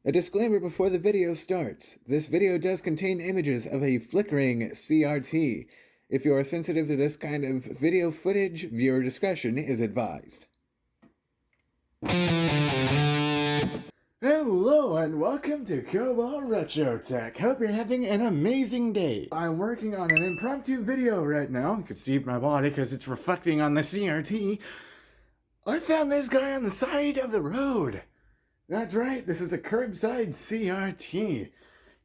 A disclaimer before the video starts. This video does contain images of a flickering CRT. If you are sensitive to this kind of video footage, viewer discretion is advised. Hello and welcome to Cobalt Retro Tech. Hope you're having an amazing day. I'm working on an impromptu video right now. You can see my body because it's reflecting on the CRT. I found this guy on the side of the road. That's right, this is a curbside CRT. You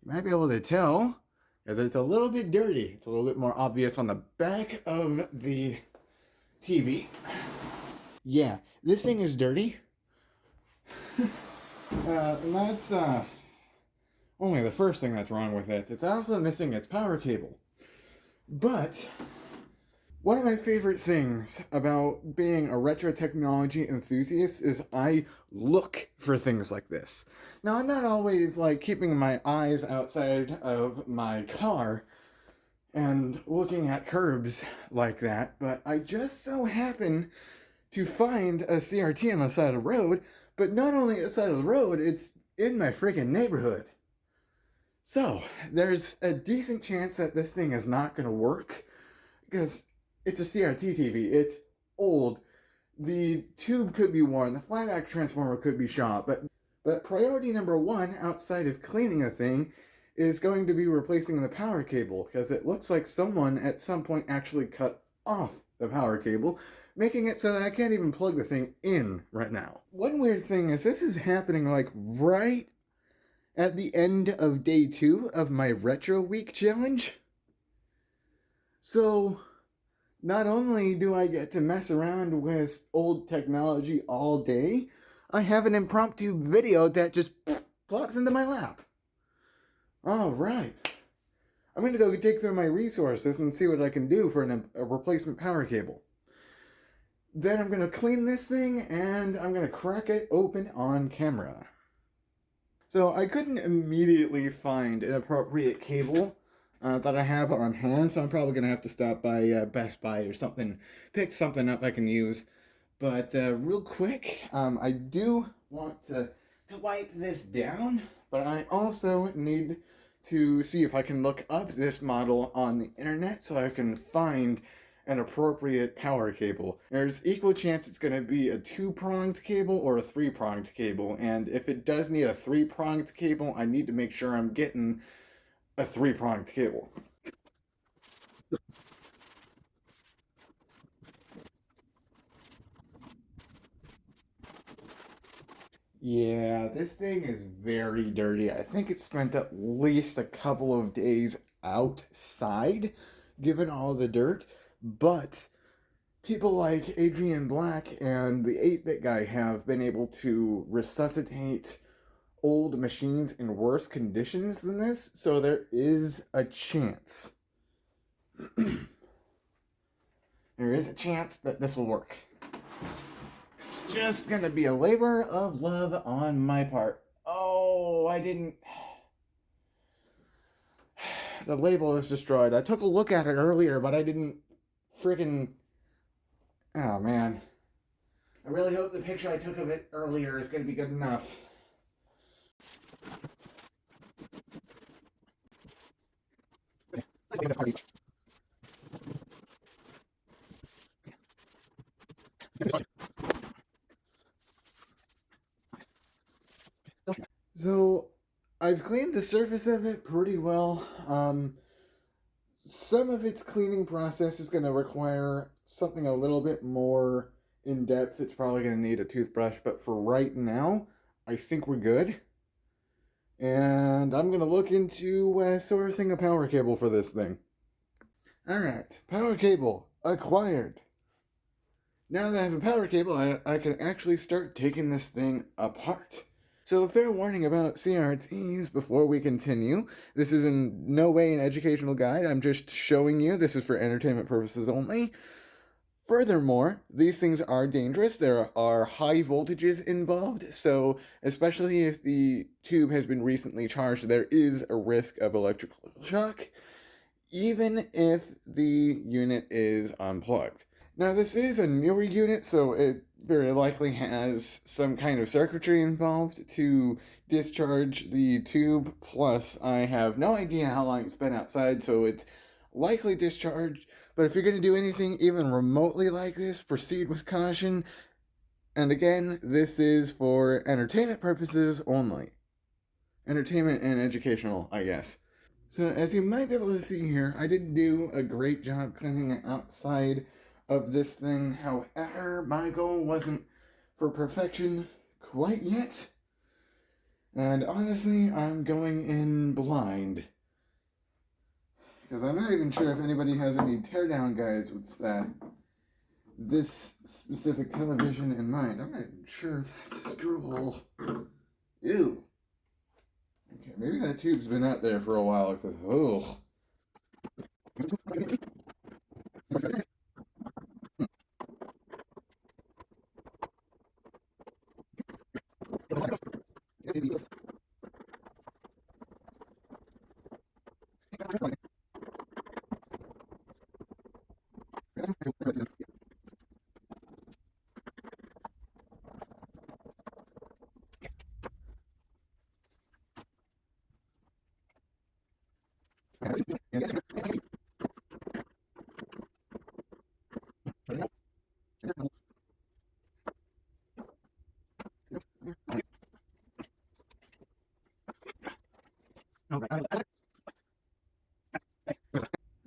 might be able to tell, as it's a little bit dirty. It's a little bit more obvious on the back of the TV. Yeah, this thing is dirty. And that's only the first thing that's wrong with it. It's also missing its power cable. But one of my favorite things about being a retro technology enthusiast is I look for things like this. Now, I'm not always like keeping my eyes outside of my car and looking at curbs like that, but I just so happen to find a CRT on the side of the road, but not only at the side of the road, it's in my freaking neighborhood. So, there's a decent chance that this thing is not going to work, because it's a CRT TV. It's old. The tube could be worn. The flyback transformer could be shot. But priority number one, outside of cleaning the thing, is going to be replacing the power cable, because it looks like someone at some point actually cut off the power cable, making it so that I can't even plug the thing in right now. One weird thing is this is happening like right at the end of day 2 of my Retro Week challenge. So not only do I get to mess around with old technology all day, I have an impromptu video that just plops into my lap. Alright. I'm going to go dig through my resources and see what I can do for a replacement power cable. Then I'm going to clean this thing and I'm going to crack it open on camera. So I couldn't immediately find an appropriate cable that I have on hand, so I'm probably going to have to stop by Best Buy or something, pick something up I can use. But real quick, I do want to wipe this down, but I also need to see if I can look up this model on the internet so I can find an appropriate power cable. There's equal chance it's going to be a 2-pronged cable or a 3-pronged cable, and if it does need a 3-pronged cable, I need to make sure I'm getting a 3-pronged cable. Yeah, this thing is very dirty. I think it spent at least a couple of days outside, given all the dirt, but people like Adrian Black and the 8-Bit Guy have been able to resuscitate old machines in worse conditions than this, so there is a chance. There is a chance that this will work. Just gonna be a labor of love on my part. Oh, I didn't... The label is destroyed. I took a look at it earlier, but I didn't freaking... Oh, man. I really hope the picture I took of it earlier is gonna be good enough. So, I've cleaned the surface of it pretty well. Some of its cleaning process is going to require something a little bit more in-depth. It's probably going to need a toothbrush, but for right now, I think we're good. And I'm going to look into sourcing a power cable for this thing. Alright, power cable acquired. Now that I have a power cable, I can actually start taking this thing apart. So a fair warning about CRTs before we continue. This is in no way an educational guide. I'm just showing you this is for entertainment purposes only. Furthermore, these things are dangerous. There are high voltages involved, so especially if the tube has been recently charged, there is a risk of electrical shock, even if the unit is unplugged. Now, this is a newer unit, so it very likely has some kind of circuitry involved to discharge the tube. Plus, I have no idea how long it's been outside, so it's likely discharged. But if you're going to do anything even remotely like this, proceed with caution. And again, this is for entertainment purposes only. Entertainment and educational, I guess. So, as you might be able to see here, I didn't do a great job cleaning the outside of this thing. However, my goal wasn't for perfection quite yet. And honestly, I'm going in blind. Because I'm not even sure if anybody has any teardown guides with this specific television in mind. I'm not even sure if that's a screw hole. Ew. Okay, maybe that tube's been out there for a while, because, oh.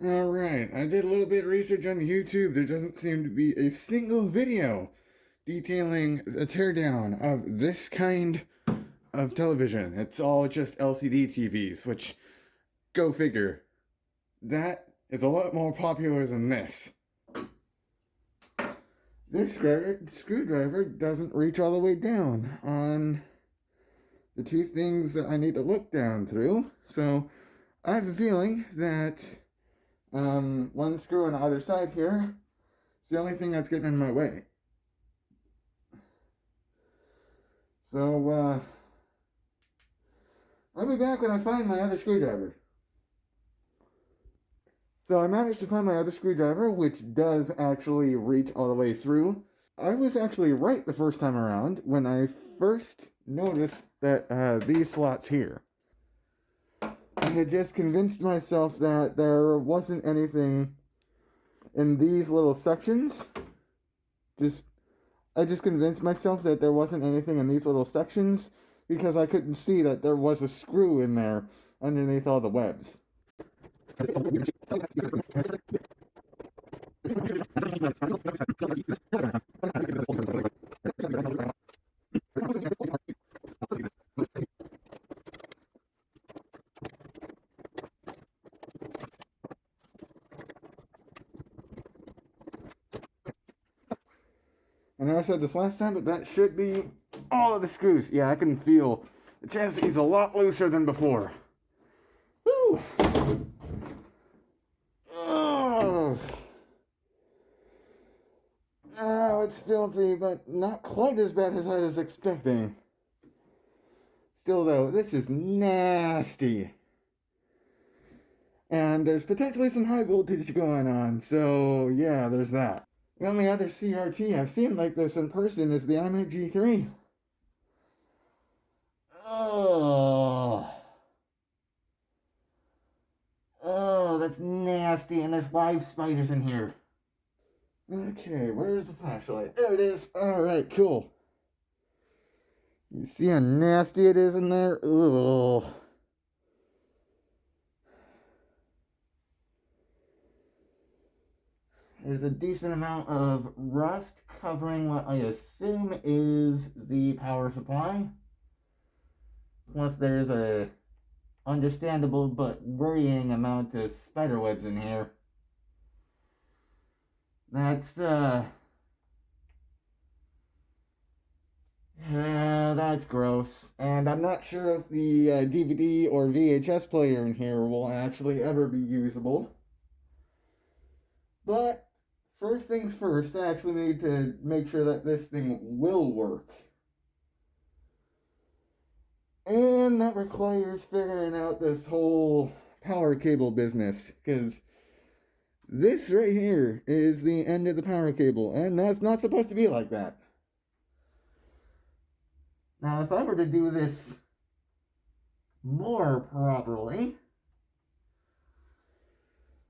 Alright, I did a little bit of research on YouTube. There doesn't seem to be a single video detailing the teardown of this kind of television. It's all just LCD TVs, which, go figure, that is a lot more popular than this. This screwdriver doesn't reach all the way down on the two things that I need to look down through, so I have a feeling that one screw on either side here is the only thing that's getting in my way. So, I'll be back when I find my other screwdriver. So I managed to find my other screwdriver, which does actually reach all the way through. I was actually right the first time around when I first noticed that these slots here. I had just convinced myself that there wasn't anything in these little sections. I just convinced myself that there wasn't anything in these little sections because I couldn't see that there was a screw in there underneath all the webs. I know I said this last time, but that should be all of the screws. Yeah, I can feel the chassis is a lot looser than before. Woo! Oh, it's filthy, but not quite as bad as I was expecting. Still, though, this is nasty. And there's potentially some high voltage going on, so yeah, there's that. The only other CRT I've seen like this in person is the iMac G3. Oh. Oh, that's nasty, and there's live spiders in here. Okay, where's the flashlight? There it is. Alright, cool. You see how nasty it is in there? Ugh. There's a decent amount of rust covering what I assume is the power supply. Plus there's a understandable but worrying amount of spider webs in here. That's that's gross. And I'm not sure if the DVD or VHS player in here will actually ever be usable. But first things first, I actually need to make sure that this thing will work. And that requires figuring out this whole power cable business, because this right here is the end of the power cable, and that's not supposed to be like that. Now, if I were to do this more properly,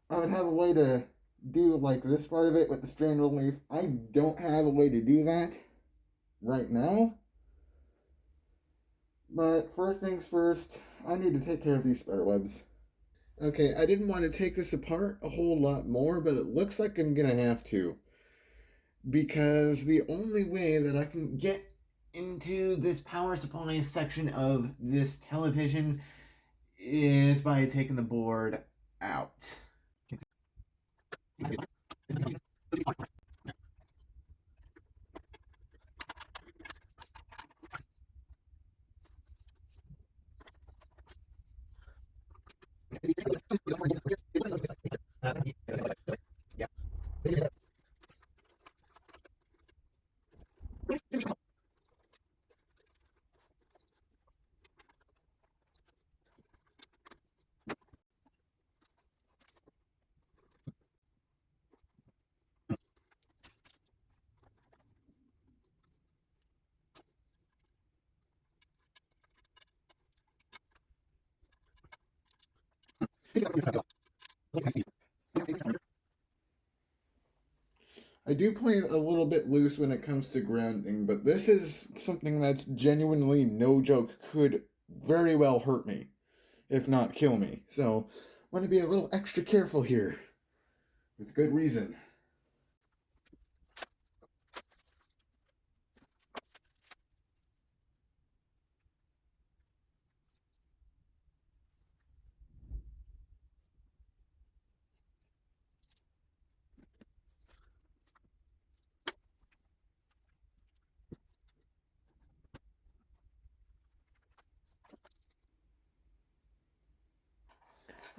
I would have a way to do like this part of it with the strand relief. I don't have a way to do that right now. But first things first, I need to take care of these spider webs. Okay, I didn't want to take this apart a whole lot more, but it looks like I'm gonna have to. Because the only way that I can get into this power supply section of this television is by taking the board out. I do play it a little bit loose when it comes to grounding, but this is something that's genuinely, no joke, could very well hurt me, if not kill me. So, I want to be a little extra careful here, with good reason.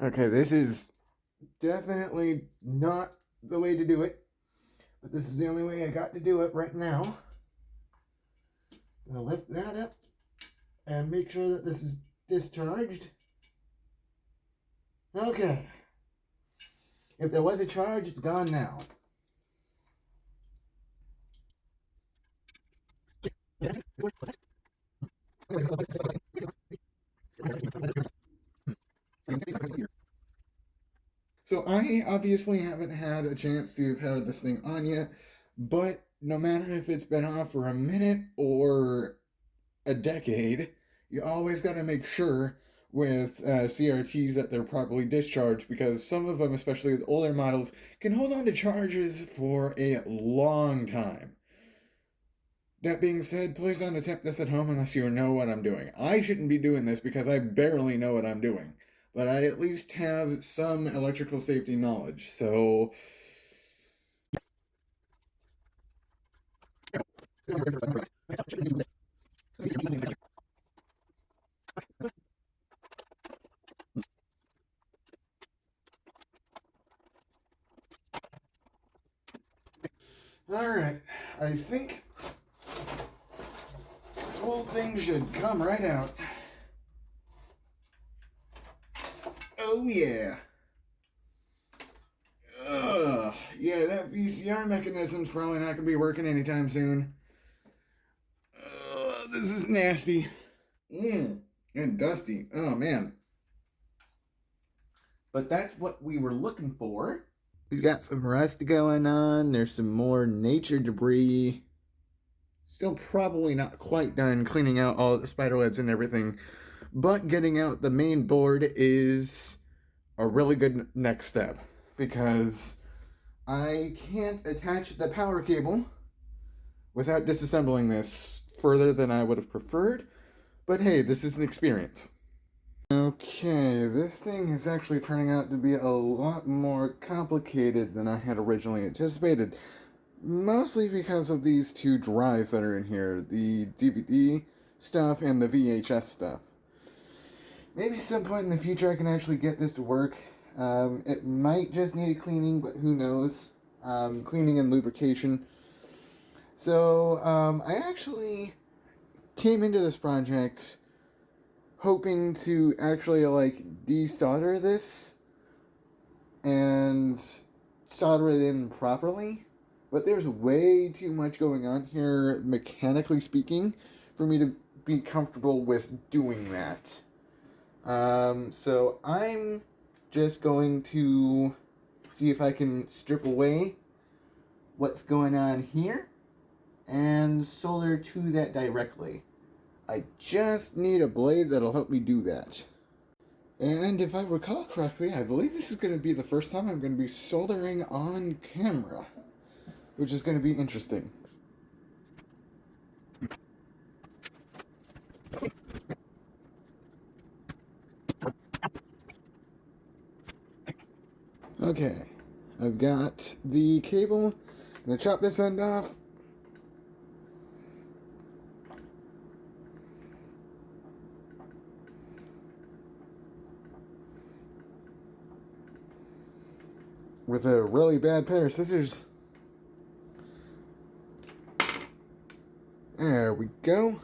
Okay, this is definitely not the way to do it, but this is the only way I got to do it right now. I'll lift that up and make sure that this is discharged. Okay. If there was a charge, it's gone now. So I obviously haven't had a chance to have this thing on yet, but no matter if it's been off for a minute or a decade, you always got to make sure with CRTs that they're properly discharged, because some of them, especially with older models, can hold on to charges for a long time. That being said, please don't attempt this at home unless you know what I'm doing. I shouldn't be doing this because I barely know what I'm doing, but I at least have some electrical safety knowledge, so. Alright, I think this whole thing should come right out. Oh yeah. Ugh. Yeah, that VCR mechanism's probably not gonna be working anytime soon. This is nasty. And dusty. Oh man. But that's what we were looking for. We've got some rust going on. There's some more nature debris. Still probably not quite done cleaning out all the spider webs and everything. But getting out the main board is a really good next step, because I can't attach the power cable without disassembling this further than I would have preferred. But hey, this is an experience. Okay, this thing is actually turning out to be a lot more complicated than I had originally anticipated. Mostly because of these two drives that are in here, the DVD stuff and the VHS stuff. Maybe some point in the future I can actually get this to work. It might just need cleaning, but who knows? Cleaning and lubrication. So, I actually came into this project hoping to actually, like, desolder this and solder it in properly. But there's way too much going on here, mechanically speaking, for me to be comfortable with doing that. So I'm just going to see if I can strip away what's going on here and solder to that directly. I just need a blade that'll help me do that. And if I recall correctly, I believe this is going to be the first time I'm going to be soldering on camera, which is going to be interesting. Okay, I've got the cable. I'm going to chop this end off. With a really bad pair of scissors. There we go.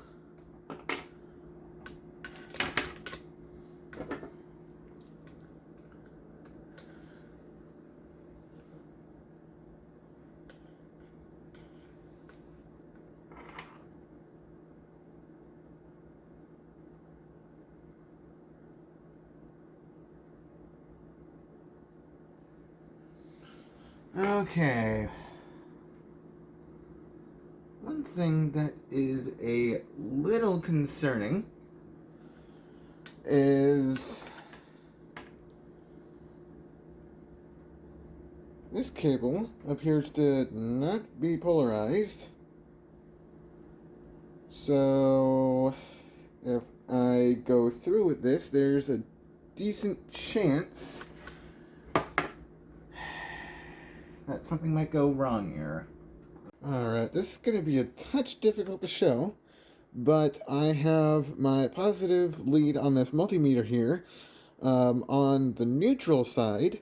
Okay. One thing that is a little concerning is this cable appears to not be polarized. So if I go through with this, there's a decent chance that something might go wrong here. Alright, this is going to be a touch difficult to show, but I have my positive lead on this multimeter here on the neutral side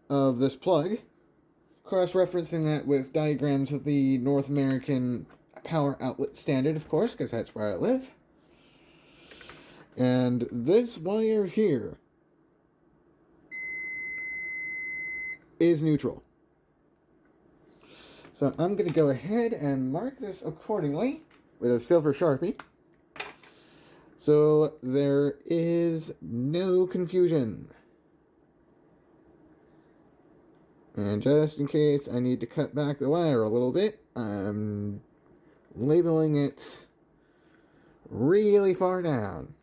of this plug, cross-referencing that with diagrams of the North American power outlet standard, of course, because that's where I live. And this wire here is neutral. So I'm going to go ahead and mark this accordingly with a silver Sharpie, so there is no confusion. And just in case I need to cut back the wire a little bit, I'm labeling it really far down.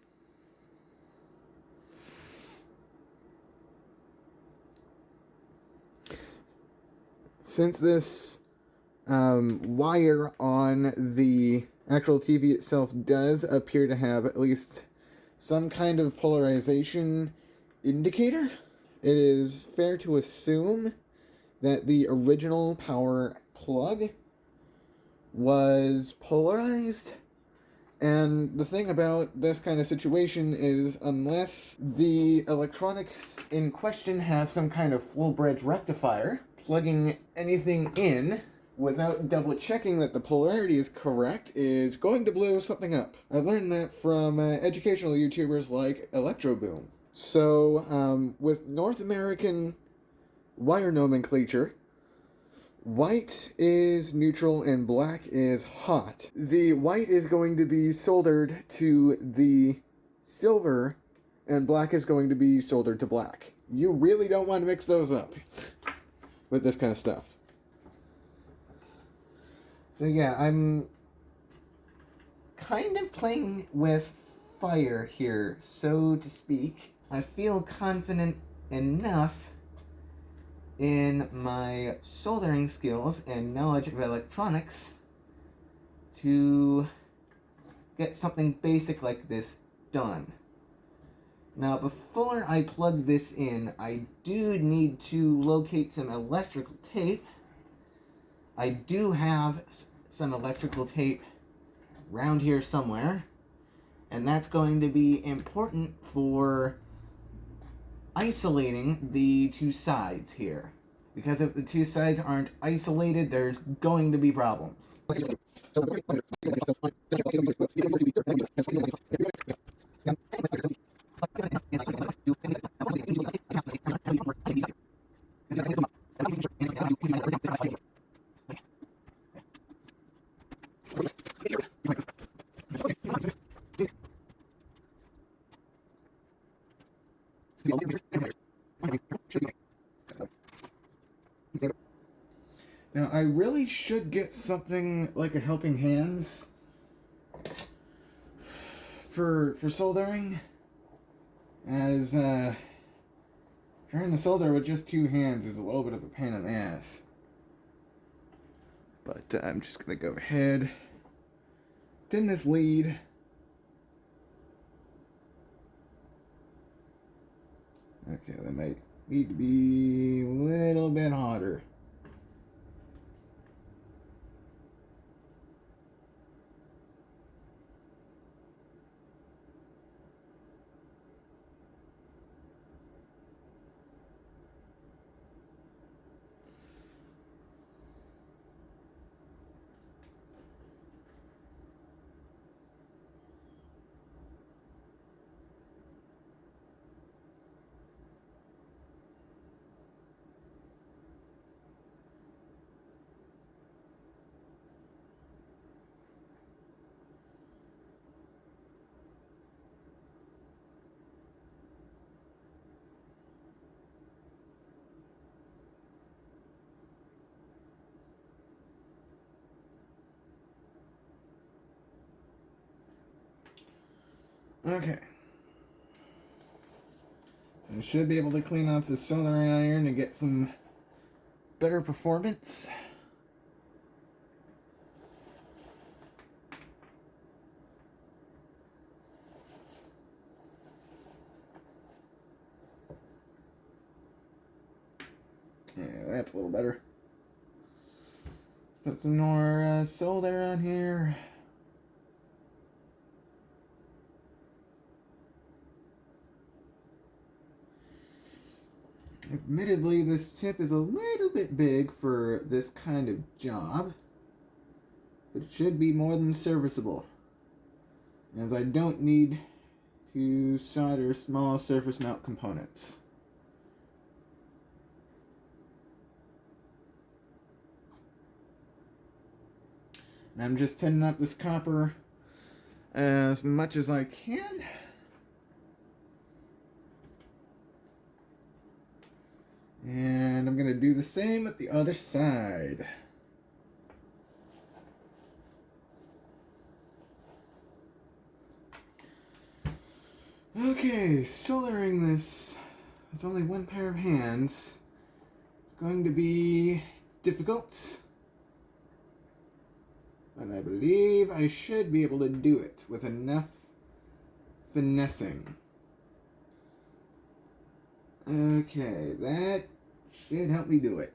Since this wire on the actual TV itself does appear to have at least some kind of polarization indicator, it is fair to assume that the original power plug was polarized. And the thing about this kind of situation is, unless the electronics in question have some kind of flow bridge rectifier, plugging anything in without double checking that the polarity is correct is going to blow something up. I learned that from educational YouTubers like Electroboom. So, with North American wire nomenclature, white is neutral and black is hot. The white is going to be soldered to the silver, and black is going to be soldered to black. You really don't want to mix those up with this kind of stuff. So yeah, I'm kind of playing with fire here, so to speak. I feel confident enough in my soldering skills and knowledge of electronics to get something basic like this done. Now, before I plug this in, I do need to locate some electrical tape. I do have some electrical tape around here somewhere, and that's going to be important for isolating the two sides here. Because if the two sides aren't isolated, there's going to be problems. Now, I really should get something like a helping hands for soldering, as trying to solder with just two hands is a little bit of a pain in the ass. But I'm just gonna go ahead, thin this lead. Okay, that might need to be a little bit hotter. Okay. So I should be able to clean off this soldering iron and get some better performance. Yeah, that's a little better. Put some more solder on here. Admittedly, this tip is a little bit big for this kind of job, but it should be more than serviceable, as I don't need to solder small surface mount components. And I'm just tinning up this copper as much as I can. And I'm going to do the same with the other side. Okay, soldering this with only one pair of hands is going to be difficult. But I believe I should be able to do it with enough finessing. Okay, that should help me do it.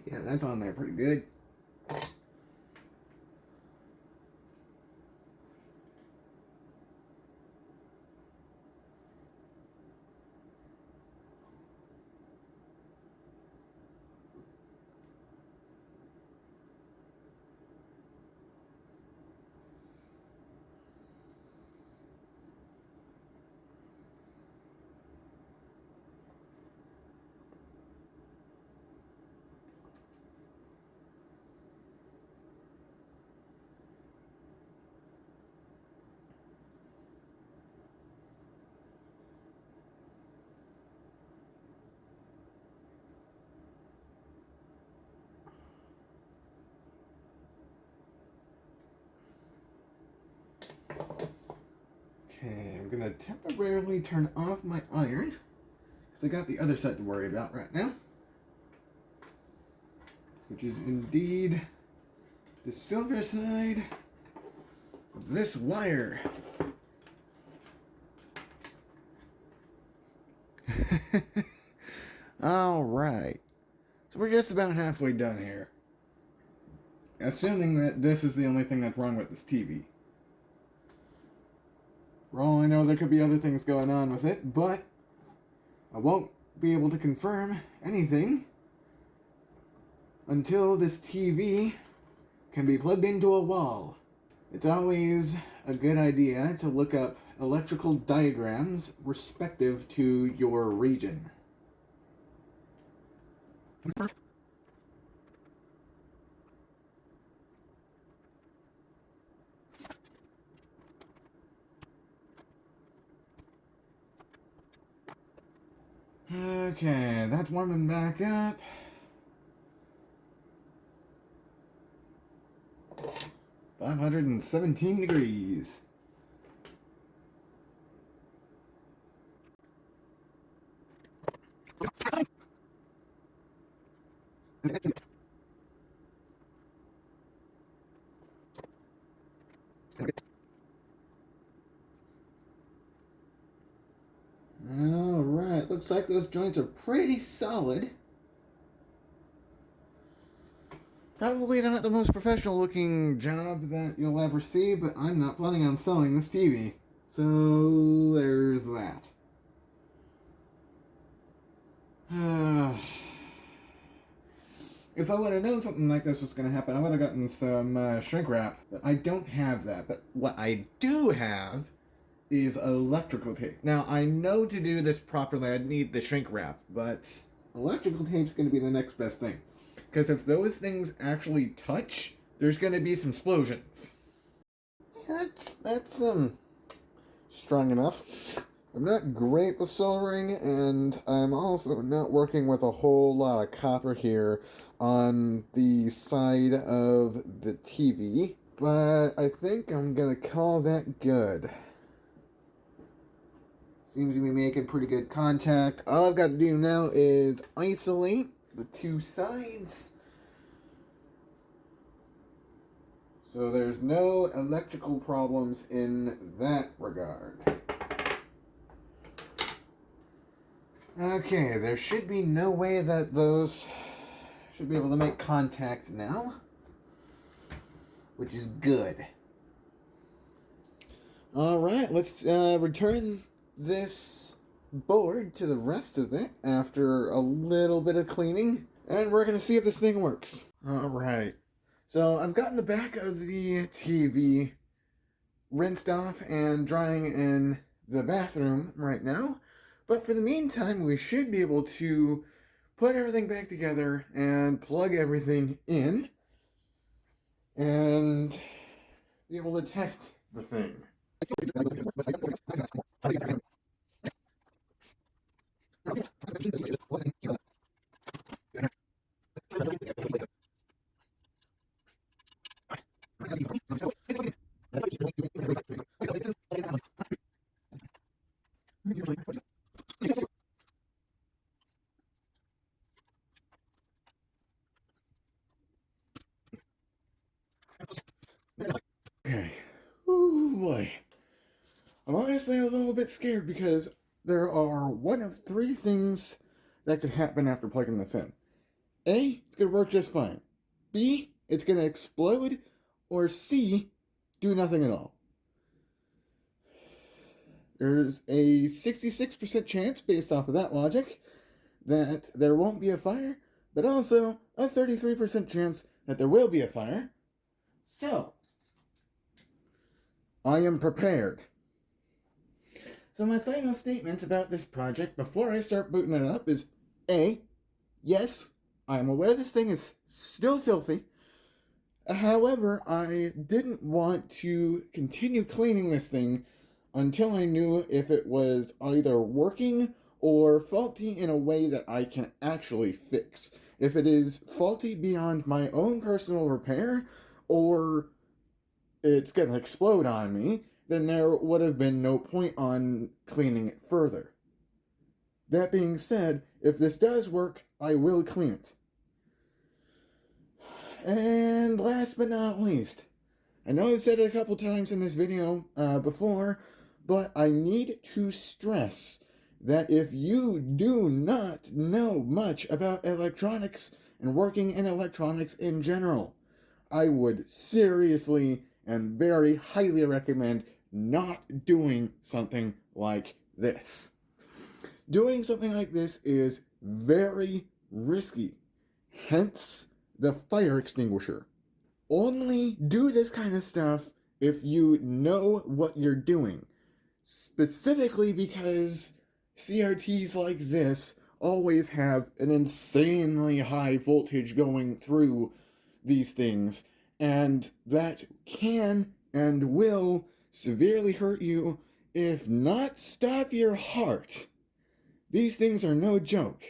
Yeah, that's on there pretty good. Okay, I'm gonna temporarily turn off my iron because I got the other side to worry about right now, which is indeed the silver side. this wire. Alright. So we're just about halfway done here. Assuming that this is the only thing that's wrong with this TV. For all I know, there could be other things going on with it, but I won't be able to confirm anything until this TV can be plugged into a wall. It's always a good idea to look up electrical diagrams respective to your region. Okay, that's warming back up. $517 degrees. Alright, looks like those joints are pretty solid. Probably not the most professional looking job that you'll ever see, but I'm not planning on selling this TV. So there's that. If I would have known something like this was going to happen, I would have gotten some shrink wrap. But I don't have that. But what I do have is electrical tape. Now, I know to do this properly, I'd need the shrink wrap, but electrical tape's going to be the next best thing. Because if those things actually touch, there's going to be some explosions. That's strong enough. I'm not great with soldering, and I'm also not working with a whole lot of copper here on the side of the TV, but I think I'm going to call that good. Seems to be making pretty good contact. All I've got to do now is isolate the two sides, so there's no electrical problems in that regard. Okay, there should be no way that those should be able to make contact now, which is good. Alright, let's return this board to the rest of it after a little bit of cleaning, and we're going to see if this thing works. Alright, so I've gotten the back of the TV rinsed off and drying in the bathroom right now, but for the meantime we should be able to put everything back together and plug everything in and be able to test the thing. Okay. Oh boy. I'm honestly a little bit scared because there are one of three things that could happen after plugging this in. A, it's going to work just fine. B, it's going to explode. Or C, do nothing at all. There's a 66% chance, based off of that logic, that there won't be a fire, but also a 33% chance that there will be a fire. So, I am prepared. So my final statement about this project before I start booting it up is A, yes, I am aware this thing is still filthy. However, I didn't want to continue cleaning this thing until I knew if it was either working or faulty in a way that I can actually fix. If it is faulty beyond my own personal repair, or it's going to explode on me, then there would have been no point on cleaning it further. That being said, if this does work, I will clean it. And last but not least, I know I've said it a couple times in this video before, but I need to stress that if you do not know much about electronics and working in electronics in general, I would seriously and very highly recommend not doing something like this. Doing something like this is very risky, hence the fire extinguisher. Only do this kind of stuff if you know what you're doing. Specifically because CRTs like this always have an insanely high voltage going through these things, and that can and will severely hurt you, if not stop your heart. These things are no joke.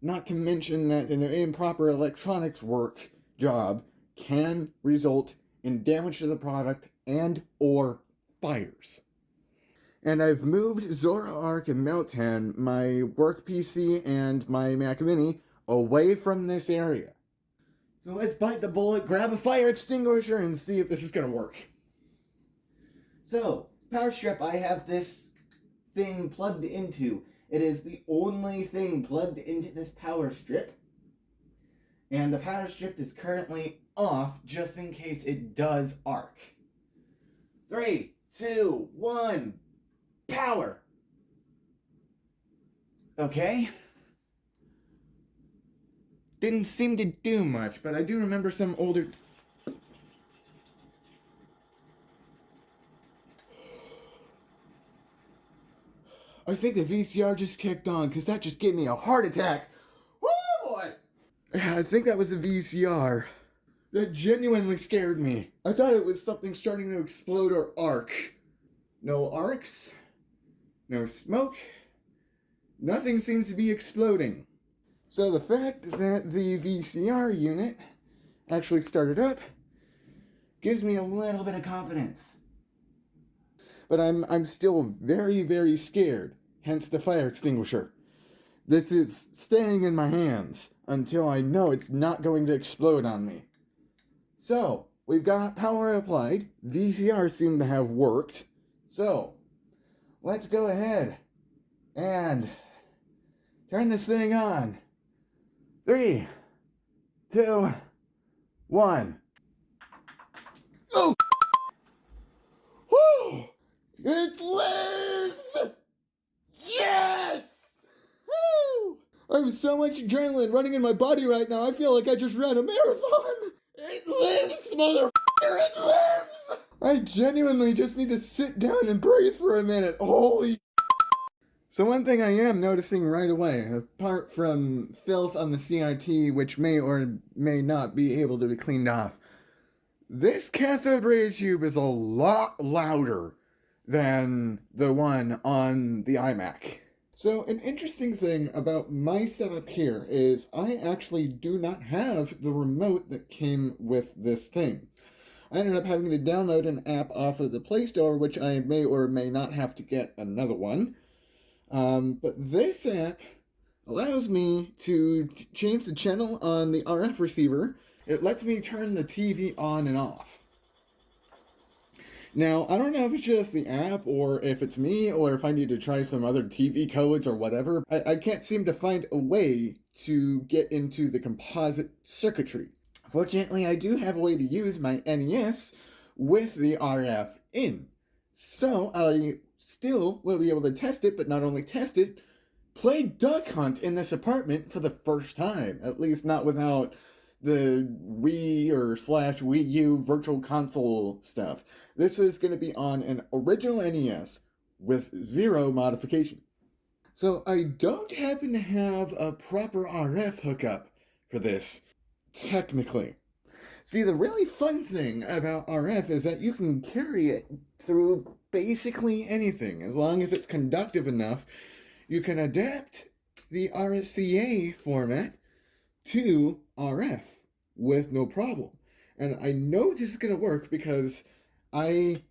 Not to mention that an improper electronics work job can result in damage to the product and or fires. And I've moved ZoraArk and Meltan, my work PC and my Mac Mini, away from this area. So let's bite the bullet, grab a fire extinguisher, and see if this is gonna work. So, power strip, I have this thing plugged into. It is the only thing plugged into this power strip. And the power strip is currently off, just in case it does arc. 3, 2, 1, power! Okay. Didn't seem to do much, but I do remember some older... I think the VCR just kicked on, because that just gave me a heart attack. Woo, boy! Yeah, I think that was the VCR. That genuinely scared me. I thought it was something starting to explode or arc. No arcs, no smoke, nothing seems to be exploding. So the fact that the VCR unit actually started up gives me a little bit of confidence. But I'm still very, very scared, hence the fire extinguisher. This is staying in my hands until I know it's not going to explode on me. So, we've got power applied. VCR seem to have worked. So, let's go ahead and turn this thing on. 3, 2, 1. Oh! Woo! It lives! Yes! Woo! I have so much adrenaline running in my body right now. I feel like I just ran a marathon. It lives, motherfucker! It lives! I genuinely just need to sit down and breathe for a minute. Holy... So one thing I am noticing right away, apart from filth on the CRT, which may or may not be able to be cleaned off, this cathode ray tube is a lot louder than the one on the iMac. So an interesting thing about my setup here is I actually do not have the remote that came with this thing. I ended up having to download an app off of the Play Store, which I may or may not have to get another one. But this app allows me to change the channel on the RF receiver. It lets me turn the TV on and off. Now, I don't know if it's just the app, or if it's me, or if I need to try some other TV codes or whatever. I can't seem to find a way to get into the composite circuitry. Fortunately, I do have a way to use my NES with the RF in. So, I still will be able to test it, but not only test it, play Duck Hunt in this apartment for the first time. At least not without the Wii or / Wii U Virtual Console stuff. This is going to be on an original NES with 0 modification. So I don't happen to have a proper RF hookup for this, technically. See, the really fun thing about RF is that you can carry it through basically anything. As long as it's conductive enough, you can adapt the RCA format to RF with no problem. And I know this is going to work because I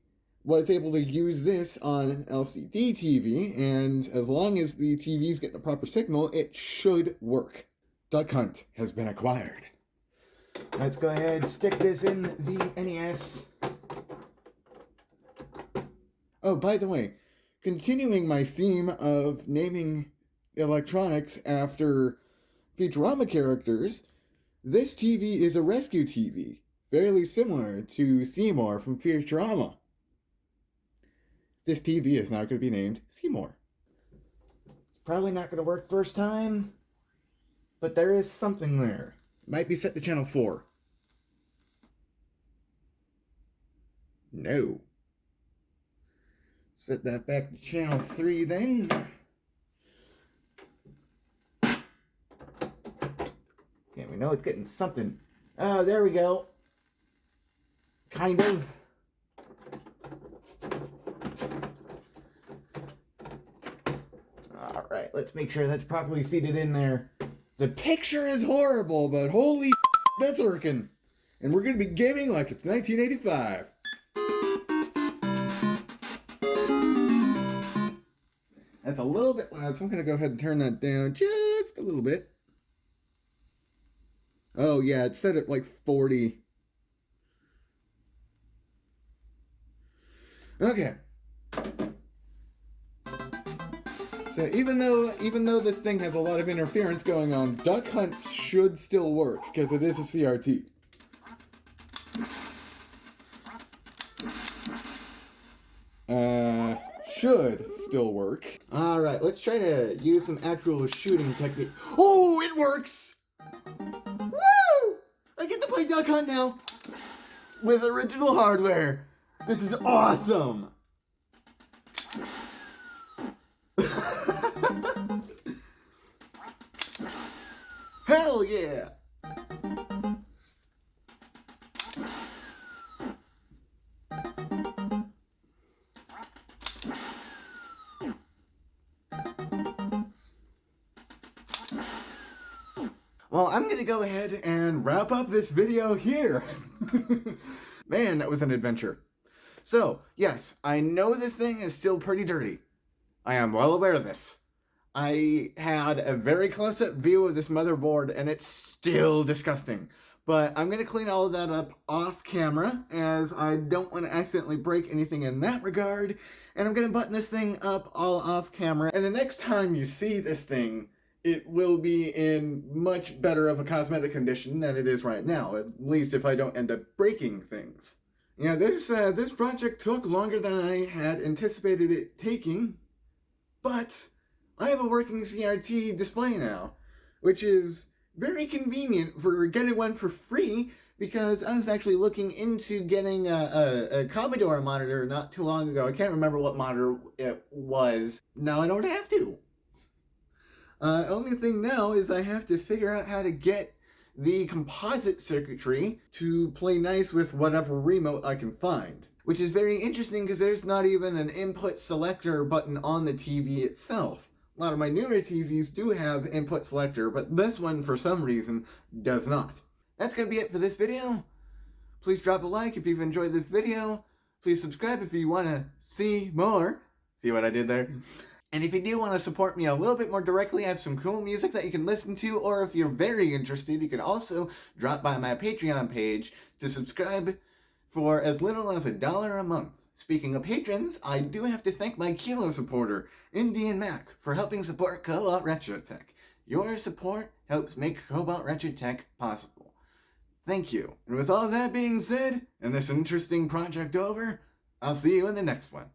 was able to use this on an LCD TV, and as long as the TVs get the proper signal, it should work. Duck Hunt has been acquired. Let's go ahead and stick this in the NES. Oh, by the way, continuing my theme of naming electronics after Futurama characters, this TV is a rescue TV, fairly similar to Seymour from Futurama. This TV is now going to be named Seymour. Probably not going to work first time, but there is something there. Might be set to channel 4. No. Set that back to channel 3 then. Okay, we know it's getting something. Oh, there we go. Kind of. Alright, let's make sure that's properly seated in there. The picture is horrible, but holy that's working. And we're going to be gaming like it's 1985. That's a little bit loud, so I'm going to go ahead and turn that down just a little bit. Oh yeah, it's set at like 40. Okay. So even though this thing has a lot of interference going on, Duck Hunt should still work because it is a CRT. Should still work. All right, let's try to use some actual shooting technique. Oh, it works! Woo! I get to play Duck Hunt now with original hardware. This is awesome. Hell yeah! Well, I'm going to go ahead and wrap up this video here. Man, that was an adventure. So, yes, I know this thing is still pretty dirty. I am well aware of this. I had a very close-up view of this motherboard, and it's still disgusting. But I'm going to clean all of that up off camera, as I don't want to accidentally break anything in that regard. And I'm going to button this thing up all off camera. And the next time you see this thing, it will be in much better of a cosmetic condition than it is right now, at least if I don't end up breaking things. Yeah, this project took longer than I had anticipated it taking, but I have a working CRT display now, which is very convenient for getting one for free, because I was actually looking into getting a Commodore monitor not too long ago. I can't remember what monitor it was. Now I don't have to. Only thing now is I have to figure out how to get the composite circuitry to play nice with whatever remote I can find. Which is very interesting because there's not even an input selector button on the TV itself. A lot of my newer TVs do have input selector, but this one for some reason does not. That's going to be it for this video. Please drop a like if you've enjoyed this video. Please subscribe if you want to see more. See what I did there? And if you do want to support me a little bit more directly, I have some cool music that you can listen to, or if you're very interested, you can also drop by my Patreon page to subscribe for as little as $1 a month. Speaking of patrons, I do have to thank my Kilo supporter, Indian Mac, for helping support Cobalt Retro Tech. Your support helps make Cobalt Retro Tech possible. Thank you. And with all that being said, and this interesting project over, I'll see you in the next one.